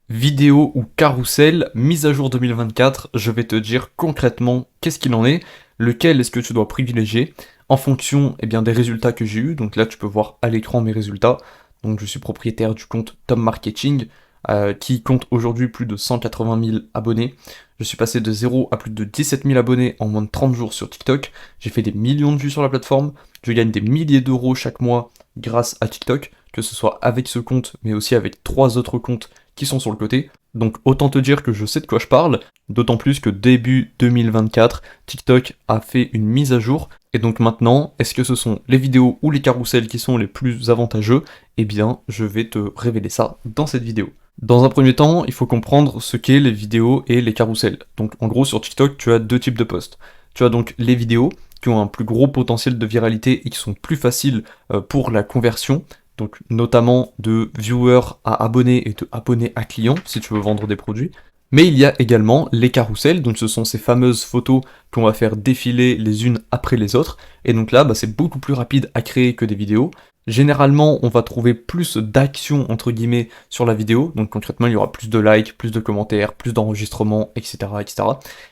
Vidéo ou carrousel, mise à jour 2024, je vais te dire concrètement qu'est-ce qu'il en est, lequel est-ce que tu dois privilégier, en fonction des résultats que j'ai eu. Donc là, tu peux voir à l'écran mes résultats. Donc je suis propriétaire du compte Tom Marketing, qui compte aujourd'hui plus de 180 000 abonnés. Je suis passé de 0 à plus de 17 000 abonnés en moins de 30 jours sur TikTok. J'ai fait des millions de vues sur la plateforme. Je gagne des milliers d'euros chaque mois grâce à TikTok, que ce soit avec ce compte, mais aussi avec 3 autres comptes qui sont sur le côté. Donc autant te dire que je sais de quoi je parle, d'autant plus que début 2024, TikTok a fait une mise à jour. Et donc maintenant, est-ce que ce sont les vidéos ou les carousels qui sont les plus avantageux? Eh bien, je vais te révéler ça dans cette vidéo. Dans un premier temps, il faut comprendre ce qu'est les vidéos et les carousels. Donc en gros, sur TikTok, tu as deux types de posts. Tu as donc les vidéos qui ont un plus gros potentiel de viralité et qui sont plus faciles pour la conversion, donc notamment de viewers à abonnés et de abonnés à clients, si tu veux vendre des produits. Mais il y a également les carousels, donc ce sont ces fameuses photos qu'on va faire défiler les unes après les autres, et donc là, c'est beaucoup plus rapide à créer que des vidéos. Généralement, on va trouver plus d'actions, entre guillemets, sur la vidéo, donc concrètement, il y aura plus de likes, plus de commentaires, plus d'enregistrements, etc., etc.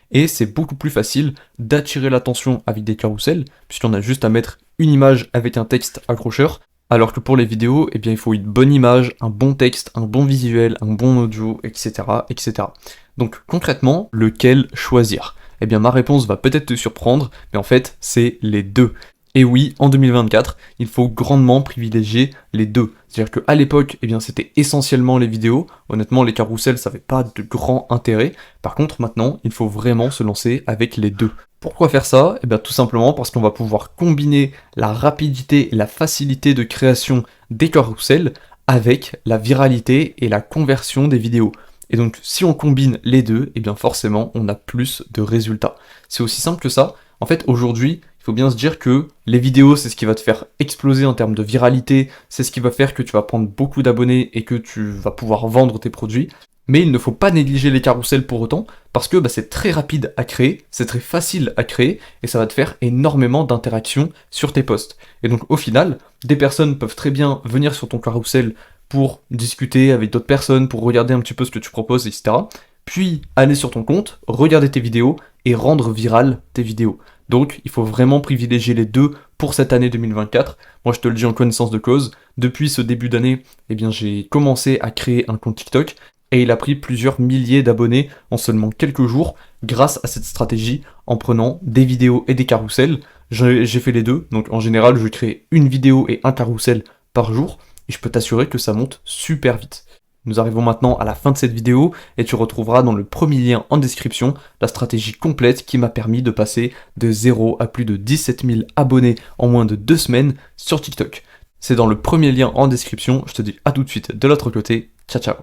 Et c'est beaucoup plus facile d'attirer l'attention avec des carousels, puisqu'on a juste à mettre une image avec un texte accrocheur, alors que pour les vidéos, il faut une bonne image, un bon texte, un bon visuel, un bon audio, etc., etc. Donc concrètement, lequel choisir? Ma réponse va peut-être te surprendre, mais en fait, c'est les deux. Et oui, en 2024, il faut grandement privilégier les deux. C'est-à-dire qu'à l'époque, c'était essentiellement les vidéos. Honnêtement, les carousels, ça n'avait pas de grand intérêt. Par contre, maintenant, il faut vraiment se lancer avec les deux. Pourquoi faire ça? Tout simplement parce qu'on va pouvoir combiner la rapidité et la facilité de création des carousels avec la viralité et la conversion des vidéos. Et donc, si on combine les deux, forcément, on a plus de résultats. C'est aussi simple que ça. En fait, aujourd'hui, il faut bien se dire que les vidéos, c'est ce qui va te faire exploser en termes de viralité, c'est ce qui va faire que tu vas prendre beaucoup d'abonnés et que tu vas pouvoir vendre tes produits. Mais il ne faut pas négliger les carousels pour autant, parce que c'est très rapide à créer, c'est très facile à créer, et ça va te faire énormément d'interactions sur tes posts. Et donc au final, des personnes peuvent très bien venir sur ton carrousel pour discuter avec d'autres personnes, pour regarder un petit peu ce que tu proposes, etc. Puis aller sur ton compte, regarder tes vidéos, et rendre viral tes vidéos. Donc il faut vraiment privilégier les deux pour cette année 2024. Moi je te le dis en connaissance de cause, depuis ce début d'année, j'ai commencé à créer un compte TikTok, et il a pris plusieurs milliers d'abonnés en seulement quelques jours grâce à cette stratégie en prenant des vidéos et des carousels. J'ai fait les deux, donc en général je crée une vidéo et un carrousel par jour et je peux t'assurer que ça monte super vite. Nous arrivons maintenant à la fin de cette vidéo et tu retrouveras dans le premier lien en description la stratégie complète qui m'a permis de passer de 0 à plus de 17 000 abonnés en moins de 2 semaines sur TikTok. C'est dans le premier lien en description, je te dis à tout de suite de l'autre côté, ciao ciao.